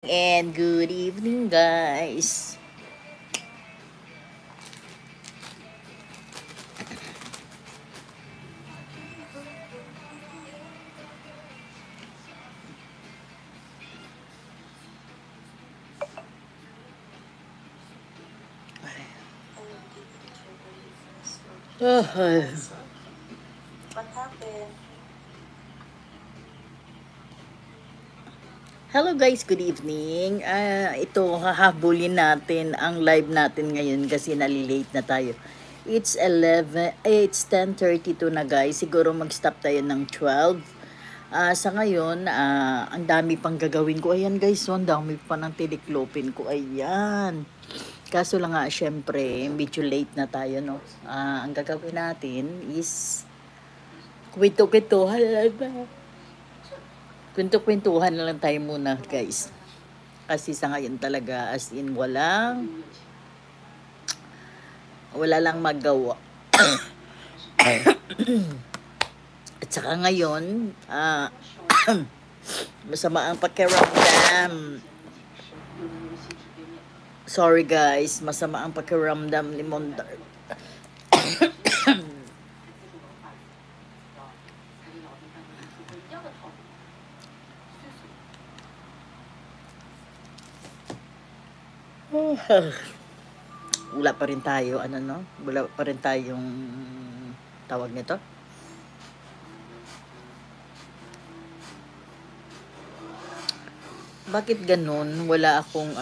And good evening, guys. What happened? Hello guys, good evening. Ito, hahabulin natin ang live natin ngayon kasi nalilate na tayo. It's 10:32 na guys. Siguro mag-stop tayo ng 12. Sa ngayon, ang dami pang gagawin ko. Ayan guys, so ang dami pa ng tiliklopin ko. Ayan. Kaso lang nga, syempre, medyo late na tayo, no? Ang gagawin natin is kwento-kwentuhan lang ba? Kwento-kwentuhan na lang tayo muna, guys. Kasi sa ngayon talaga, as in, wala lang magawa. At saka ngayon, masama ang pakiramdam. Sorry guys, masama ang pakiramdam ni Mondar. Wala pa rin tayo, wala pa rin tayong tawag nito. Bakit ganun? Wala akong